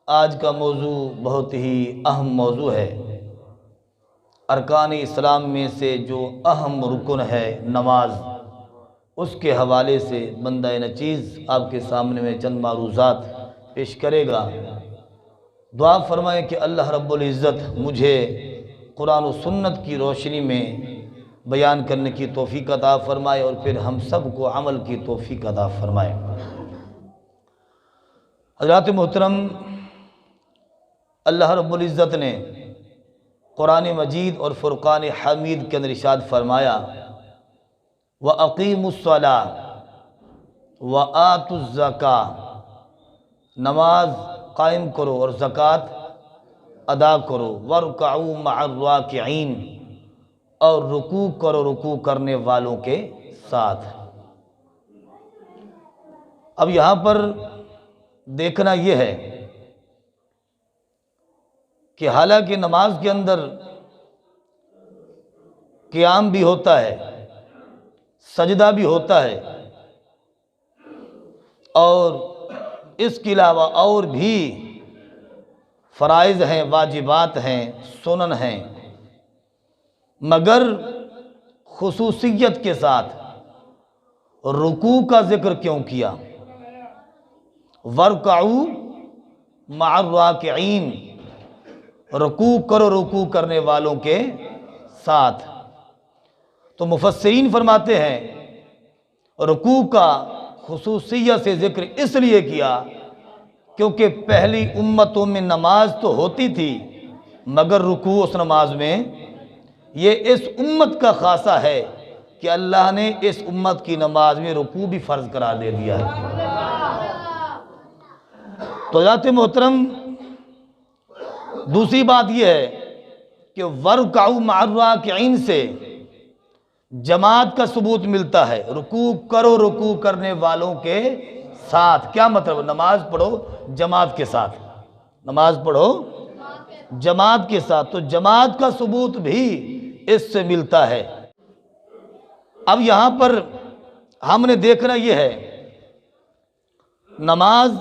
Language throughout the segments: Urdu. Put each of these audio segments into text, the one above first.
آج کا موضوع بہت ہی اہم موضوع ہے۔ ارکان اسلام میں سے جو اہم رکن ہے نماز، اس کے حوالے سے بندہ نچیز آپ کے سامنے میں چند معروضات پیش کرے گا۔ دعا فرمائیں کہ اللہ رب العزت مجھے قرآن و سنت کی روشنی میں بیان کرنے کی توفیق عطا فرمائے اور پھر ہم سب کو عمل کی توفیق عطا فرمائے۔ حضرات محترم، اللہ رب العزت نے قرآن مجید اور فرقان حمید کے اندر ارشاد فرمایا وَأَقِيمُوا الصَّلَاةَ وَآتُوا الزَّكَاةَ، نماز قائم کرو اور زکوٰۃ ادا کرو، وَارْكَعُوا مَعَ الرَّاكِعِينَ، اور رکوع کرو رکوع کرنے والوں کے ساتھ۔ اب یہاں پر دیکھنا یہ ہے کہ حالانکہ نماز کے اندر قیام بھی ہوتا ہے، سجدہ بھی ہوتا ہے، اور اس کے علاوہ اور بھی فرائض ہیں، واجبات ہیں، سنن ہیں، مگر خصوصیت کے ساتھ رکوع کا ذکر کیوں کیا؟ وَارْكَعُوا مَعَ الرَّاكِعِينَ، رکوع کرو رکوع کرنے والوں کے ساتھ۔ تو مفسرین فرماتے ہیں رکوع کا خصوصیت سے ذکر اس لیے کیا کیونکہ پہلی امتوں میں نماز تو ہوتی تھی مگر رکوع اس نماز میں، یہ اس امت کا خاصہ ہے کہ اللہ نے اس امت کی نماز میں رکوع بھی فرض قرار دے دیا ہے۔ تو حضرات محترم، دوسری بات یہ ہے کہ وَارْكَعُوا مَعَ الرَّاكِعِينَ سے جماعت کا ثبوت ملتا ہے، رکوع کرو رکوع کرنے والوں کے ساتھ۔ کیا مطلب؟ نماز پڑھو جماعت کے ساتھ، نماز پڑھو جماعت کے ساتھ، تو جماعت کا ثبوت بھی اس سے ملتا ہے۔ اب یہاں پر ہم نے دیکھنا یہ ہے، نماز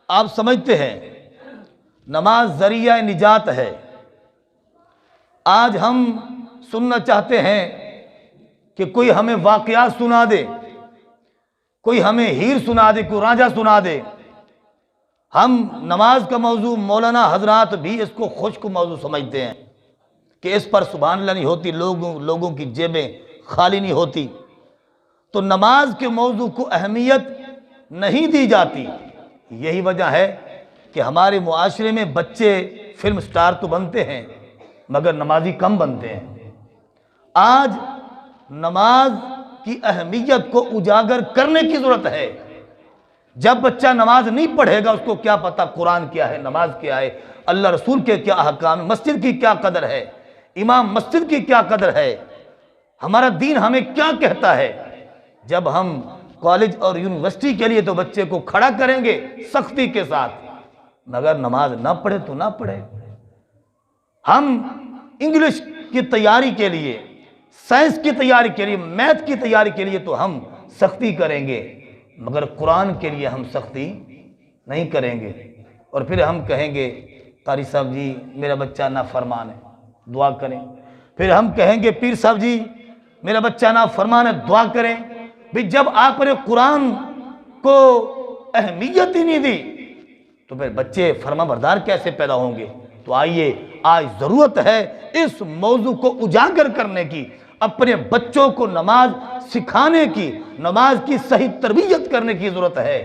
آپ سمجھتے ہیں نماز ذریعہ نجات ہے۔ آج ہم سننا چاہتے ہیں کہ کوئی ہمیں واقعات سنا دے، کوئی ہمیں ہیر سنا دے، کوئی راجہ سنا دے۔ ہم نماز کا موضوع، مولانا حضرات بھی اس کو خشک موضوع سمجھتے ہیں کہ اس پر سبحان اللہ نہیں ہوتی، لوگوں کی جیبیں خالی نہیں ہوتی۔ تو نماز کے موضوع کو اہمیت نہیں دی جاتی، یہی وجہ ہے کہ ہمارے معاشرے میں بچے فلم سٹار تو بنتے ہیں مگر نمازی کم بنتے ہیں۔ آج نماز کی اہمیت کو اجاگر کرنے کی ضرورت ہے۔ جب بچہ نماز نہیں پڑھے گا اس کو کیا پتہ قرآن کیا ہے، نماز کیا ہے، اللہ رسول کے کیا احکام، مسجد کی کیا قدر ہے، امام مسجد کی کیا قدر ہے، ہمارا دین ہمیں کیا کہتا ہے۔ جب ہم کالج اور یونیورسٹی کے لیے تو بچے کو کھڑا کریں گے سختی کے ساتھ، مگر نماز نہ پڑھے تو نہ پڑھے۔ ہم انگلش کی تیاری کے لیے، سائنس کی تیاری کے لیے، میتھ کی تیاری کے لیے تو ہم سختی کریں گے مگر قرآن کے لیے ہم سختی نہیں کریں گے۔ اور پھر ہم کہیں گے قاری صاحب جی میرا بچہ نافرمان ہے، دعا کریں۔ پھر ہم کہیں گے پیر صاحب جی میرا بچہ نافرمان ہے، دعا کریں۔ بھی جب آپ نے قرآن کو اہمیت ہی نہیں دی تو پھر بچے فرما بردار کیسے پیدا ہوں گے؟ تو آئیے آج ضرورت ہے اس موضوع کو اجاگر کرنے کی، اپنے بچوں کو نماز سکھانے کی، نماز کی صحیح تربیت کرنے کی ضرورت ہے۔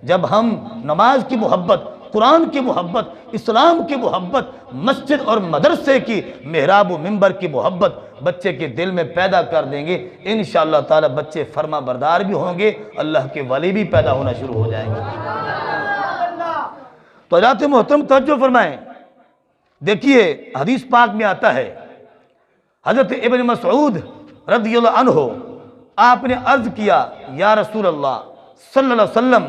جب ہم نماز کی محبت، قرآن کی محبت، اسلام کی محبت، مسجد اور مدرسے کی، محراب و منبر کی محبت بچے کے دل میں پیدا کر دیں گے، انشاءاللہ تعالی بچے فرما بردار بھی ہوں گے، اللہ کے ولی بھی پیدا ہونا شروع ہو جائیں گے۔ تو حضرات محترم توجہ فرمائیں، دیکھیے حدیث پاک میں آتا ہے، حضرت ابن مسعود رضی اللہ عنہ آپ نے عرض کیا یا رسول اللہ صلی اللہ علیہ وسلم،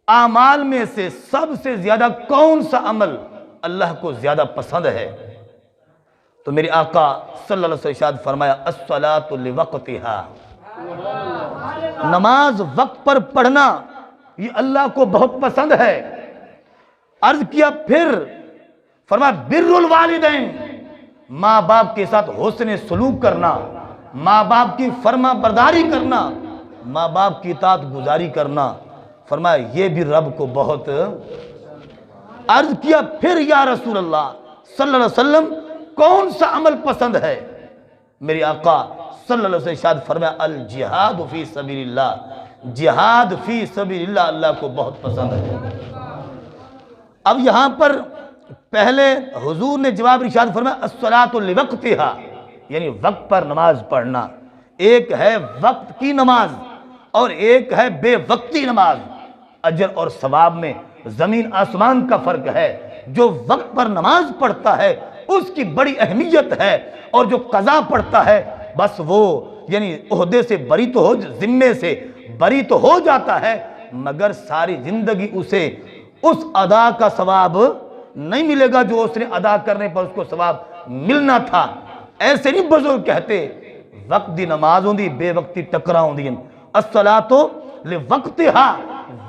اعمال میں سے سب سے زیادہ کون سا عمل اللہ کو زیادہ پسند ہے؟ تو میرے آقا صلی اللہ علیہ وسلم ارشاد فرمایا الصلاۃ لوقتہا، نماز وقت پر پڑھنا یہ اللہ کو بہت پسند ہے۔ عرض کیا پھر فرمایا بر الوالدین، ماں باپ کے ساتھ حسن سلوک کرنا، ماں باپ کی فرما برداری کرنا، ماں باپ کی اطاعت گزاری کرنا، فرمایا یہ بھی رب کو بہت۔ عرض کیا پھر یا رسول اللہ صلی اللہ علیہ وسلم کون سا عمل پسند ہے؟ میرے آقا صلی اللہ علیہ وسلم ارشاد فرمایا الجہاد فی سبیل اللہ، جہاد فی سبیل اللہ اللہ کو بہت پسند ہے۔ اب یہاں پر پہلے حضور نے جواب ارشاد فرمایا الصلاۃ لوقتہا، یعنی وقت پر نماز پڑھنا۔ ایک ہے وقت کی نماز اور ایک ہے بے وقتی نماز، اجر اور ثواب میں زمین آسمان کا فرق ہے۔ جو وقت پر نماز پڑھتا ہے اس کی بڑی اہمیت ہے، اور جو قضا پڑھتا ہے بس وہ یعنی عہدے سے بری تو ہو، ذمے سے بری تو ہو جاتا ہے، مگر ساری زندگی اسے اس ادا کا ثواب نہیں ملے گا جو اس نے ادا کرنے پر اس کو ثواب ملنا تھا۔ ایسے نہیں بزرگ کہتے وقت دی نماز ہوندی بے وقتی ٹکرا ہوندی۔ الصلاۃ لوقتہا،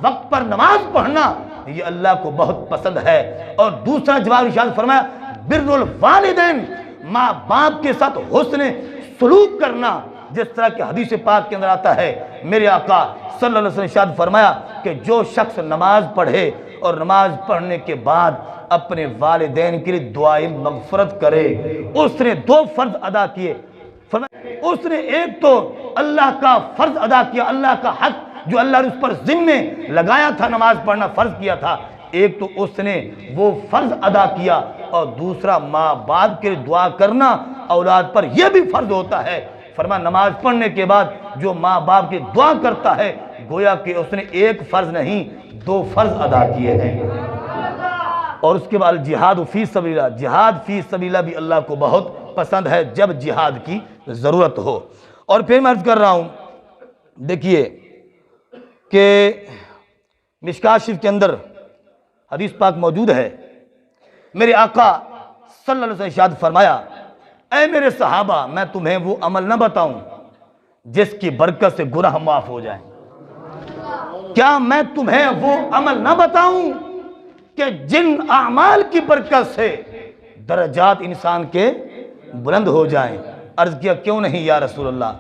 وقت پر نماز پڑھنا یہ اللہ کو بہت پسند ہے۔ اور دوسرا جواب ارشاد فرمایا بر الوالدین، ماں باپ کے ساتھ حسن سلوک کرنا، جس طرح کہ حدیث پاک کے اندر آتا ہے میرے آقا صلی اللہ علیہ وسلم ارشاد فرمایا کہ جو شخص نماز پڑھے اور نماز پڑھنے کے بعد اپنے والدین کے لیے دعائے مغفرت کرے، اس نے دو فرض ادا کیے۔ اس نے ایک تو اللہ کا فرض ادا کیا، اللہ کا حق جو اللہ نے اس پر ذمہ لگایا تھا نماز پڑھنا فرض کیا تھا، ایک تو اس نے وہ فرض ادا کیا، اور دوسرا ماں باپ کے لیے دعا کرنا اولاد پر یہ بھی فرض ہوتا ہے۔ فرمایا نماز پڑھنے کے بعد جو ماں باپ کی دعا کرتا ہے گویا کہ اس نے ایک فرض نہیں دو فرض ادا کیے ہیں۔ اور اس کے بعد جہاد فی سبیل اللہ، جہاد فی سبیل اللہ بھی اللہ کو بہت پسند ہے جب جہاد کی ضرورت ہو۔ اور پھر میں عرض کر رہا ہوں، دیکھیے کہ مشکوٰۃ شریف کے اندر حدیث پاک موجود ہے، میرے آقا صلی اللہ علیہ وسلم ارشاد فرمایا اے میرے صحابہ میں تمہیں وہ عمل نہ بتاؤں جس کی برکت سے گناہ معاف ہو جائیں؟ کیا میں تمہیں وہ عمل نہ بتاؤں کہ جن اعمال کی برکت سے درجات انسان کے بلند ہو جائیں؟ عرض کیا کیوں نہیں یا رسول اللہ؟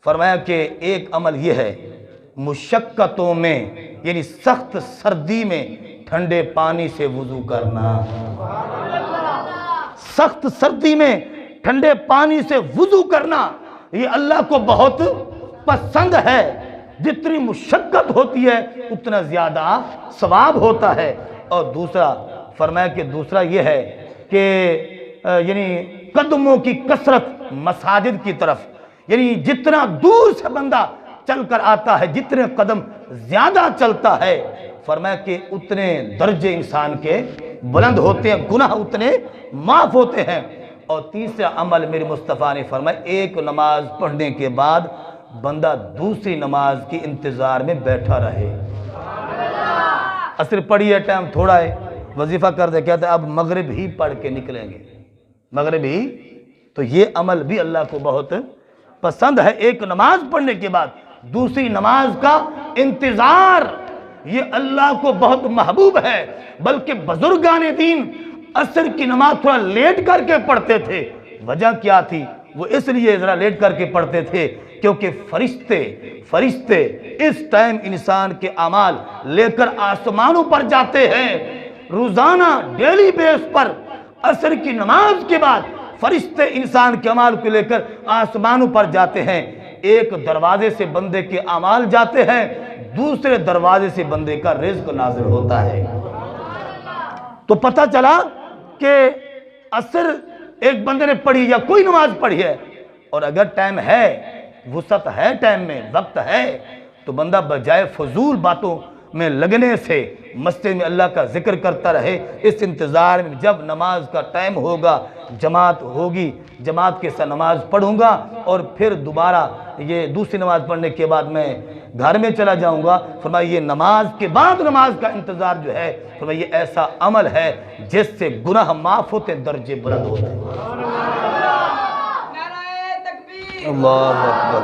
فرمایا کہ ایک عمل یہ ہے مشقتوں میں یعنی سخت سردی میں ٹھنڈے پانی سے وضو کرنا، سخت سردی میں ٹھنڈے پانی سے وضو کرنا یہ اللہ کو بہت پسند ہے۔ جتنی مشقت ہوتی ہے اتنا زیادہ ثواب ہوتا ہے۔ اور دوسرا فرمایا کہ دوسرا یہ ہے کہ یعنی قدموں کی کثرت مساجد کی طرف، یعنی جتنا دور سے بندہ چل کر آتا ہے جتنے قدم زیادہ چلتا ہے فرمایا کہ اتنے درجے انسان کے بلند ہوتے ہیں، گناہ اتنے معاف ہوتے ہیں۔ اور تیسرا عمل میرے مصطفیٰ نے فرمایا ایک نماز پڑھنے کے بعد بندہ دوسری نماز کی انتظار میں بیٹھا رہے۔ عصر پڑھی ہے ٹائم تھوڑا ہے، وظیفہ کر دے کہتے ہیں اب مغرب ہی پڑھ کے نکلیں گے، مغرب ہی۔ تو یہ عمل بھی اللہ کو بہت پسند ہے، ایک نماز پڑھنے کے بعد دوسری نماز کا انتظار، یہ اللہ کو بہت محبوب ہے۔ بلکہ بزرگان دین عصر کی نماز تھوڑا لیٹ کر کے پڑھتے تھے۔ وجہ کیا تھی؟ وہ اس لیے ذرا لیٹ کر کے پڑھتے تھے کیونکہ فرشتے اس ٹائم انسان کے اعمال لے کر آسمانوں پر جاتے ہیں۔ روزانہ ڈیلی بیس پر عصر کی نماز کے بعد فرشتے انسان کے اعمال کو لے کر آسمانوں پر جاتے ہیں۔ ایک دروازے سے بندے کے اعمال جاتے ہیں، دوسرے دروازے سے بندے کا رزق نازل ہوتا ہے۔ تو پتہ چلا کہ عصر ایک بندے نے پڑھی یا کوئی نماز پڑھی ہے، اور اگر ٹائم ہے، وسعت ہے، ٹائم میں وقت ہے، تو بندہ بجائے فضول باتوں میں لگنے سے مسجد میں اللہ کا ذکر کرتا رہے۔ اس انتظار میں جب نماز کا ٹائم ہوگا، جماعت ہوگی، جماعت کے ساتھ نماز پڑھوں گا، اور پھر دوبارہ یہ دوسری نماز پڑھنے کے بعد میں گھر میں چلا جاؤں گا۔ فرمایا یہ نماز کے بعد نماز کا انتظار جو ہے، فرمایا یہ ایسا عمل ہے جس سے گناہ معاف ہوتے، درجے بلند ہوتے ہیں۔ اللہ اکبر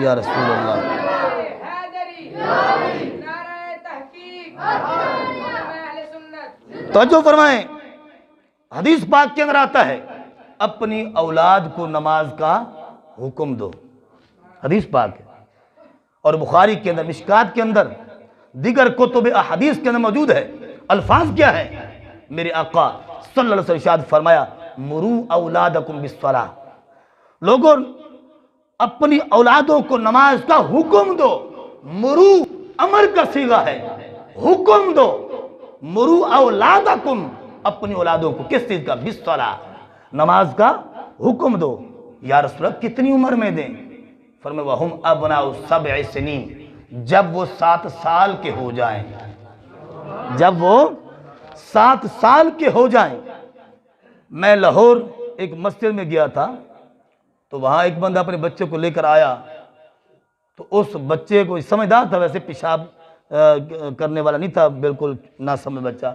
یا رسول اللہ۔ توجہ فرمائیں، حدیث پاک کے اندر آتا ہے اپنی اولاد کو نماز کا حکم دو، حدیث پاک ہے، اور بخاری کے اندر، مشکات کے اندر، دیگر کتب احادیث کے اندر موجود ہے۔ الفاظ کیا ہے؟ میرے آقا صلی اللہ علیہ وسلم ارشاد فرمایا مرو اولادکم بالصلاۃ، لوگوں اپنی اولادوں کو نماز کا حکم دو۔ مرو امر کا صیغہ ہے، حکم دو۔ مرو اولادکم، اپنی اولادوں کو کس چیز کا؟ بالصلاۃ، نماز کا حکم دو۔ یا رسول اللہ کتنی عمر میں دیں؟ فرمایا وہم ابناء 7 سنین، جب وہ 7 سال کے ہو جائیں، جب وہ 7 سال کے ہو جائیں۔ میں لاہور ایک مسجد میں گیا تھا، تو وہاں ایک بندہ اپنے بچے کو لے کر آیا، تو اس بچے کو سمجھدار تھا، ویسے پیشاب کرنے والا نہیں تھا، بالکل نہ سمجھ بچہ،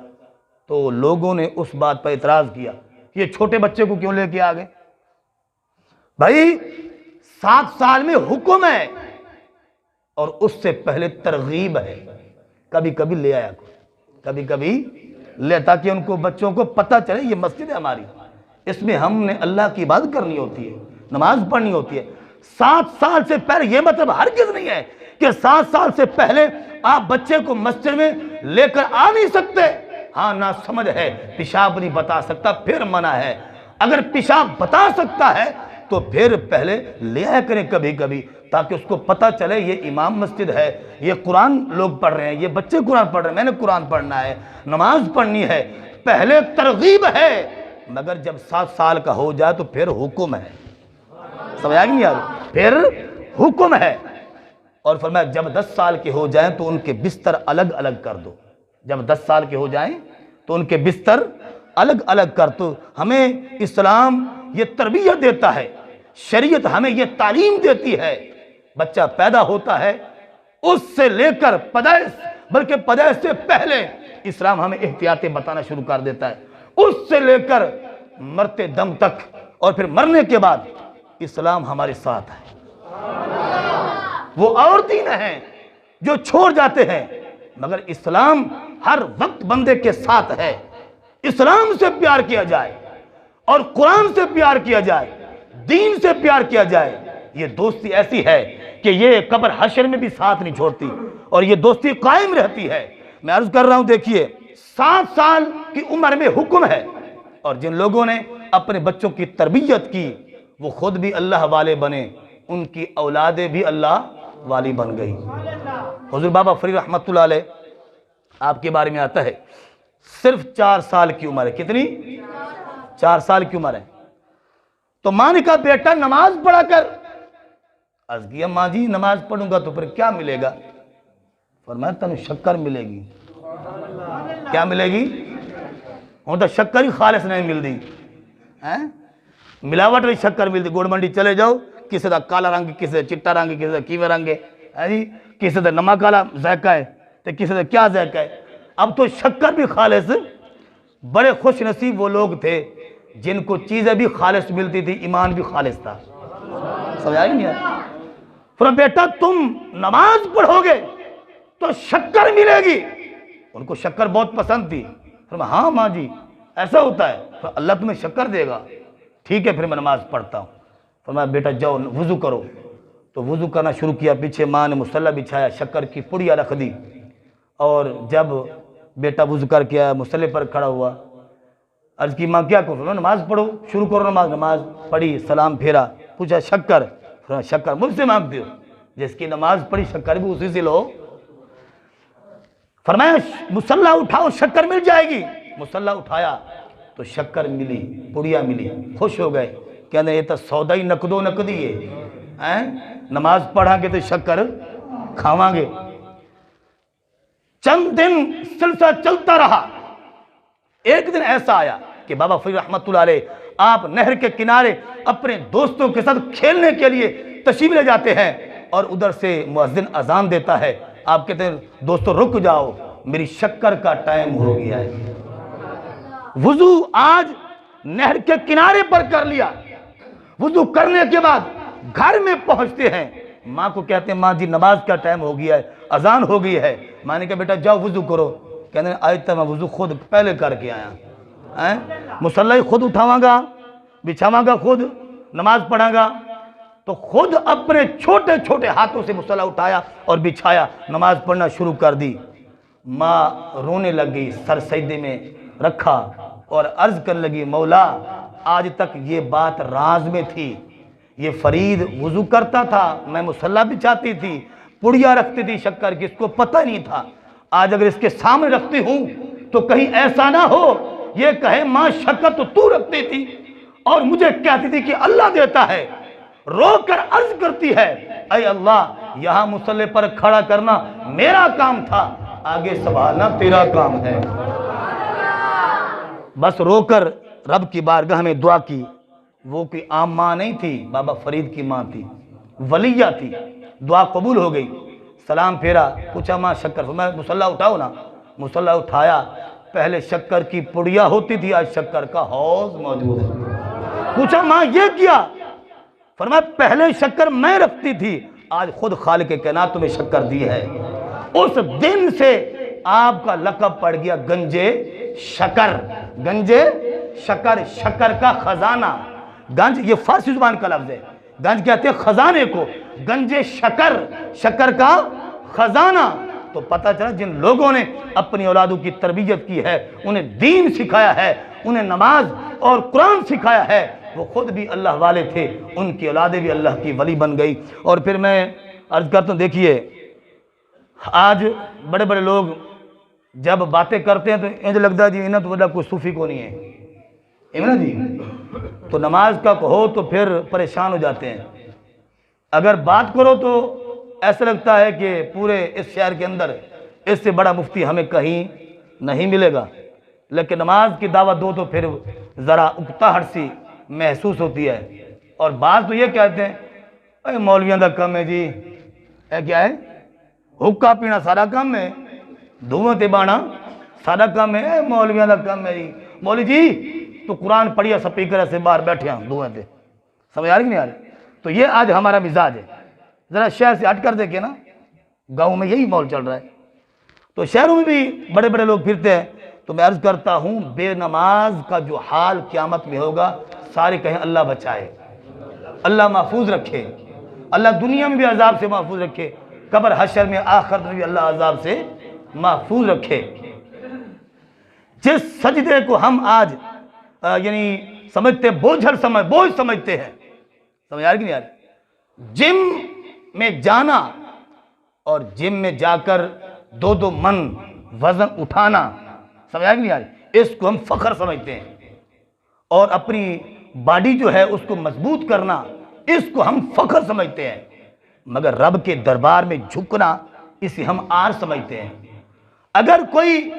تو لوگوں نے اس بات پر اعتراض کیا کہ یہ چھوٹے بچے کو کیوں لے کے آ گئے؟ بھائی 7 سال میں حکم ہے اور اس سے پہلے ترغیب ہے، کبھی کبھی لے آیا کو، کبھی کبھی لے، تاکہ ان کو بچوں کو پتہ چلے یہ مسجد ہے ہماری، اس میں ہم نے اللہ کی عبادت کرنی ہوتی ہے، نماز پڑھنی ہوتی ہے۔ 7 سال سے پہلے، یہ مطلب ہرگز نہیں ہے کہ 7 سال سے پہلے آپ بچے کو مسجد میں لے کر آ نہیں سکتے۔ ہاں نہ سمجھ ہے، پیشاب نہیں بتا سکتا، پھر منع ہے۔ اگر پیشاب بتا سکتا ہے تو پھر پہلے لے آیا کریں کبھی کبھی، تاکہ اس کو پتہ چلے یہ امام مسجد ہے، یہ قرآن لوگ پڑھ رہے ہیں، یہ بچے قرآن پڑھ رہے ہیں، میں نے قرآن پڑھنا ہے، نماز پڑھنی ہے۔ پہلے ترغیب ہے، مگر جب 7 سال کا ہو جائے تو پھر حکم ہے۔ سمجھ آ گئی یار؟ پھر حکم ہے۔ اور فرمایا جب 10 سال کے ہو جائیں تو ان کے بستر الگ الگ کر دو، جب 10 سال کے ہو جائیں تو ان کے بستر الگ الگ کر دو۔ ہمیں اسلام یہ تربیت دیتا ہے، شریعت ہمیں یہ تعلیم دیتی ہے، بچہ پیدا ہوتا ہے اس سے لے کر پیدائش، بلکہ پیدائش سے پہلے اسلام ہمیں احتیاطیں بتانا شروع کر دیتا ہے، اس سے لے کر مرتے دم تک، اور پھر مرنے کے بعد اسلام ہمارے ساتھ ہے۔ وہ اور دین ہیں جو چھوڑ جاتے ہیں، مگر اسلام ہر وقت بندے کے ساتھ ہے۔ اسلام سے پیار کیا جائے اور قرآن سے پیار کیا جائے، دین سے پیار کیا جائے، یہ دوستی ایسی ہے کہ یہ قبر حشر میں بھی ساتھ نہیں چھوڑتی، اور یہ دوستی قائم رہتی ہے۔ میں عرض کر رہا ہوں، دیکھیے 7 سال کی عمر میں حکم ہے، اور جن لوگوں نے اپنے بچوں کی تربیت کی وہ خود بھی اللہ والے بنے، ان کی اولادیں بھی اللہ والی بن گئی۔ حضور بابا فرید رحمت اللہ علیہ، آپ کے بارے میں آتا ہے صرف 4 سال کی عمر ہے۔ کتنی؟ 4 سال کی عمر ہے۔ تو ماں نے کہا بیٹا نماز پڑھا کر۔ عرض کیا ماں جی نماز پڑھوں گا تو پھر کیا ملے گا؟ فرمایا تنو شکر ملے گی۔ کیا ملے گی؟ ہوں تو شکر ہی خالص نہیں ملتی، ملاوٹ والی شکر ملتی۔ گوڑ منڈی چلے جاؤ، کسی دا کالا رنگ، کسی دا چٹا رنگ، کسی دا کیوے رنگ ہے جی، کسی دا نمک والا ذائقہ ہے تو کسی دا کیا ذائقہ ہے۔ اب تو شکر بھی خالص، بڑے خوش نصیب وہ لوگ تھے جن کو چیزیں بھی خالص ملتی تھی، ایمان بھی خالص تھا۔ سمجھ آئی نہیں؟ فرمایا بیٹا تم نماز پڑھو گے تو شکر ملے گی۔ ان کو شکر بہت پسند تھی۔ فرمایا ہاں ماں جی ایسا ہوتا ہے، اللہ تمہیں شکر دے گا۔ ٹھیک ہے پھر میں نماز پڑھتا ہوں۔ فرمایا بیٹا جاؤ وضو کرو۔ تو وضو کرنا شروع کیا، پیچھے ماں نے مصلی بچھایا، شکر کی پڑیا رکھ دی، اور جب بیٹا وضو کر کے آیا مصلی پر کھڑا ہوا، عرض کی ماں کیا کرو؟ نماز پڑھو، شروع کرو نماز۔ نماز پڑھی، سلام پھیرا، پوچھا شکر؟ فرمایا شکر مجھ سے مانگتے ہو؟ جس کی نماز پڑھی شکر بھی اسی سے لو۔ فرمایا مصلی اٹھاؤ شکر مل جائے گی۔ مصلی اٹھایا تو شکر ملی، پڑیا ملی، خوش ہو گئے، کہنے یہ تو سودا ہی نقد و نقدی ہے، نماز پڑھا گے تو شکر کھاواں گے۔ چند دن سلسلہ چلتا رہا۔ ایک دن ایسا آیا کہ بابا فرید رحمت اللہ علیہ آپ نہر کے کنارے اپنے دوستوں کے ساتھ کھیلنے کے لیے تشریف لے جاتے ہیں، اور ادھر سے مؤذن اذان دیتا ہے۔ آپ کہتے ہیں دوستو رک جاؤ، میری شکر کا ٹائم ہو گیا ہے۔ وضو آج نہر کے کنارے پر کر لیا، وضو کرنے کے بعد گھر میں پہنچتے ہیں، ماں کو کہتے ہیں ماں جی نماز کا ٹائم ہو گیا ہے، اذان ہو گئی ہے۔ ماں نے کہا بیٹا جاؤ وضو کرو۔ کہنے آج تک میں وضو خود پہلے کر کے آیا، مصلی خود اٹھاواں گا، بچھاواں گا خود، نماز پڑھاں گا، تو خود اپنے چھوٹے چھوٹے ہاتھوں سے مصلی اٹھایا اور بچھایا، نماز پڑھنا شروع کر دی۔ ماں رونے لگ گئی، سر سجدے میں رکھا اور عرض کرنے لگی مولا آج تک یہ بات راز میں تھی، یہ فرید وضو کرتا تھا، میں مصلی بچھاتی تھی، پڑیا رکھتی تھی شکر کی، اس کو پتہ نہیں تھا، آج اگر اس کے سامنے رکھتی ہوں تو کہیں ایسا نہ ہو یہ کہے ماں شکر تو رکھتی تھی اور مجھے کہتی تھی کہ اللہ دیتا ہے۔ رو کر عرض کرتی ہے اے اللہ یہاں مصلی پر کھڑا کرنا میرا کام تھا، آگے سنبھالنا تیرا کام ہے۔ بس رو کر رب کی بارگاہ میں دعا کی۔ وہ کوئی عام ماں نہیں تھی، بابا فرید کی ماں تھی، ولیہ تھی، دعا قبول ہو گئی۔ سلام پھیرا، پوچھا ماں شکر، میں مصلی اٹھاؤ نا، مصلی اٹھایا، پہلے شکر کی پڑیا ہوتی تھی، آج شکر کا حوض موجود ہے۔ پوچھا ماں یہ کیا؟ فرمایا پہلے شکر میں رکھتی تھی، آج خود خالق کائنات تمہیں شکر دی ہے۔ اس دن سے آپ کا لقب پڑ گیا گنجے شکر، گنجے شکر، شکر کا خزانہ۔ گنج یہ فارسی زبان کا لفظ ہے، گنج کہتے ہیں خزانے کو، گنجے شکر، شکر کا خزانہ۔ تو پتہ چلا جن لوگوں نے اپنی اولادوں کی تربیت کی ہے، انہیں دین سکھایا ہے، انہیں نماز اور قرآن سکھایا ہے، وہ خود بھی اللہ والے تھے، ان کی اولادیں بھی اللہ کی ولی بن گئی۔ اور پھر میں عرض کرتا ہوں دیکھیے آج بڑے بڑے لوگ جب باتیں کرتے ہیں تو انہیں لگتا ہے جی انہیں تو بڑا کوئی صوفی کو نہیں ہے، نا جی، تو نماز کا کہو تو پھر پریشان ہو جاتے ہیں، اگر بات کرو تو ایسا لگتا ہے کہ پورے اس شہر کے اندر اس سے بڑا مفتی ہمیں کہیں نہیں ملے گا، لیکن نماز کی دعوت دو تو پھر ذرا اکتاہٹ سی محسوس ہوتی ہے۔ اور بعض تو یہ کہتے ہیں اے مولویاں دا کم ہے جی، اے کیا ہے، حکا پینا سارا کم ہے، دھواں تے بانا سارا کم ہے، اے مولویاں دا کم ہے جی، مولوی جی تو قرآن پڑھیا سپیکر سے باہر بیٹھے ہیں دھواں تے، سمجھ آ رہی نہیں آ رہی؟ تو یہ آج ہمارا مزاج ہے، ذرا شہر سے ہٹ کر دیکھیں نا، گاؤں میں یہی ماحول چل رہا ہے، تو شہروں میں بھی بڑے بڑے لوگ پھرتے ہیں۔ تو میں عرض کرتا ہوں بے نماز کا جو حال قیامت میں ہوگا، سارے کہیں اللہ بچائے، اللہ محفوظ رکھے، اللہ دنیا میں بھی عذاب سے محفوظ رکھے، قبر حشر میں آخرت میں بھی اللہ عذاب سے محفوظ رکھے۔ جس سجدے کو ہم آج یعنی سمجھتے بوجھ سمجھتے ہیں، سمجھ آ رہی کہ نہیں آ رہی؟ جم میں جانا اور جم میں جا کر 2 من وزن اٹھانا، سمجھ آ رہی کہ نہیں آ رہی؟ اس کو ہم فخر سمجھتے ہیں، اور اپنی باڈی جو ہے اس کو مضبوط کرنا، اس کو ہم فخر سمجھتے ہیں، مگر رب کے دربار میں جھکنا اسے ہم آر سمجھتے ہیں۔ اگر کوئی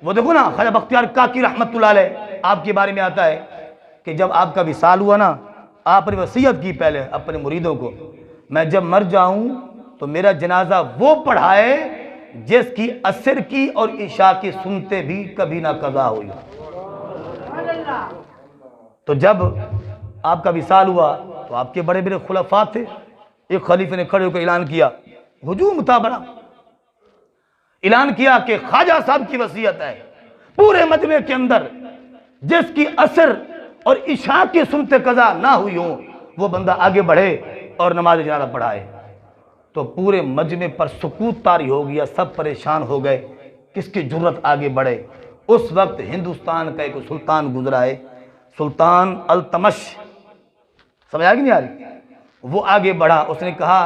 وہ دیکھو نا خواجہ بختیار کاکی رحمت اللہ علیہ، آپ کے بارے میں آتا ہے کہ جب آپ کا وصال ہوا نا، آپ نے وصیت کی پہلے اپنے مریدوں کو، میں جب مر جاؤں تو میرا جنازہ وہ پڑھائے جس کی عصر کی اور عشاء کی سنتے بھی کبھی نہ قضا ہوئی۔ تو جب آپ کا وصال ہوا تو آپ کے بڑے بڑے خلفاء تھے، ایک خلیفے نے کھڑے ہو کر اعلان کیا، ہجوم تھا بڑا، اعلان کیا کہ خواجہ صاحب کی وصیت ہے پورے مجمع کے اندر جس کی عصر اور عشاء کی سنتے قضا نہ ہوئی ہوں وہ بندہ آگے بڑھے اور نماز جنازہ پڑھائے۔ تو پورے مجمع پر سکوت طاری ہو گیا، سب پریشان ہو گئے، کس کی جرت آگے بڑھے۔ اس وقت ہندوستان کا ایک سلطان گزرا ہے، سلطان التمش، سمجھ آ گئی نہیں آ رہی؟ وہ آگے بڑھا، اس نے کہا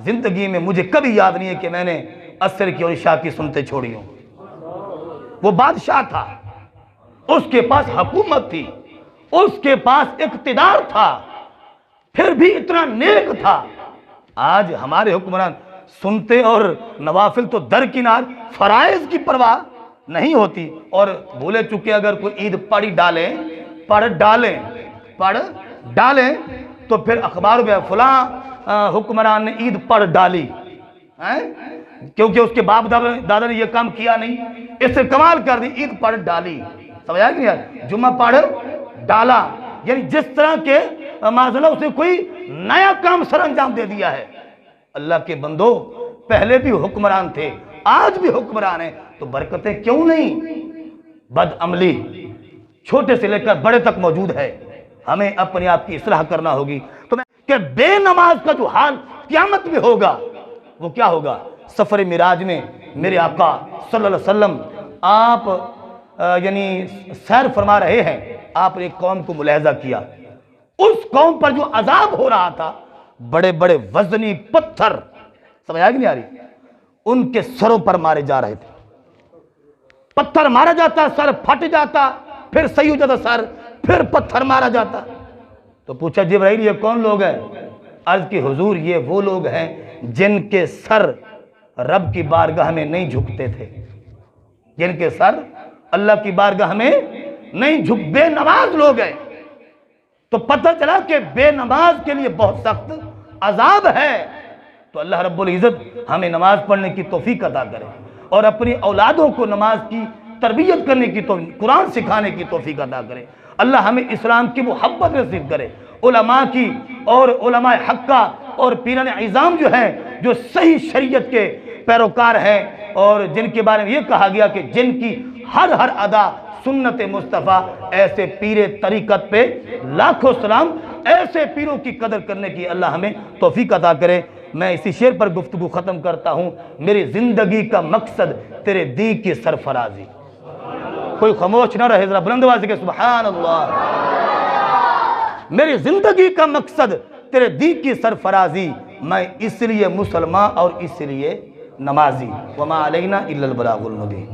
زندگی میں مجھے کبھی یاد نہیں ہے کہ میں نے عصر کی اور عشاء کی سنتے چھوڑی ہوں۔ وہ بادشاہ تھا، اس کے پاس حکومت تھی، اس کے پاس اقتدار تھا، پھر بھی اتنا نیک تھا۔ آج ہمارے حکمران سنتے اور نوافل تو درکنار، فرائض کی پرواہ نہیں ہوتی، اور بھولے چکے اگر کوئی عید پڑھ ڈالیں تو پھر اخبار میں فلاں حکمران نے عید پڑھ ڈالی، کیونکہ اس کے باپ دادا نے یہ کام کیا نہیں، اس سے کمال کر دی، عید پڑھ ڈالی، سمجھ آیا کہ نہیں یار؟ جمعہ پڑھ ڈالا، یعنی جس طرح کے معذلہ اسے کوئی نیا کام سر انجام دے دیا ہے۔ اللہ کے بندو، پہلے بھی حکمران تھے، آج بھی حکمران ہیں، تو برکتیں کیوں نہیں؟ بد عملی چھوٹے سے لے کر بڑے تک موجود ہے، ہمیں اپنے آپ کی اصلاح کرنا ہوگی۔ تو کہ بے نماز کا جو حال قیامت میں ہوگا وہ کیا ہوگا؟ سفر معراج میں میرے آقا صلی اللہ علیہ وسلم آپ یعنی سیر فرما رہے ہیں، آپ نے ایک قوم کو ملاحظہ کیا، اس قوم پر جو عذاب ہو رہا تھا، بڑے بڑے وزنی پتھر، سمجھ آئے کہ نہیں آ رہی، ان کے سروں پر مارے جا رہے تھے۔ پتھر مارا جاتا، سر پھٹ جاتا، پھر صحیح ہو جاتا سر، پھر پتھر مارا جاتا۔ تو پوچھا جبرائیل یہ کون لوگ ہیں؟ عرض کی حضور یہ وہ لوگ ہیں جن کے سر رب کی بارگاہ میں نہیں جھکتے تھے، جن کے سر اللہ کی بارگاہ میں نہیں جھک، بے نماز لوگ ہیں۔ تو پتہ چلا کہ بے نماز کے لیے بہت سخت عذاب ہے۔ تو اللہ رب العزت ہمیں نماز پڑھنے کی توفیق عطا کرے اور اپنی اولادوں کو نماز کی تربیت کرنے کی قرآن سکھانے کی توفیق عطا کرے۔ اللہ ہمیں اسلام کی محبت نصیب کرے، علماء کی اور علماء حقہ اور پیران عظام جو ہیں، جو صحیح شریعت کے پیروکار ہیں اور جن کے بارے میں یہ کہا گیا کہ جن کی ہر ادا سنت مصطفیٰ، ایسے پیر طریقت پہ لاکھوں سلام، ایسے پیروں کی قدر کرنے کی اللہ ہمیں توفیق عطا کرے۔ میں اسی شعر پر گفتگو ختم کرتا ہوں، میری زندگی کا مقصد تیرے دین کی سرفرازی۔ کوئی خاموش نہ رہے، ذرا بلند آواز سے کہ سبحان اللہ۔ میری زندگی کا مقصد تیرے دین کی سرفرازی، میں اس لیے مسلمان اور اس لیے نمازی، وما علینا الا البلاغ المبین۔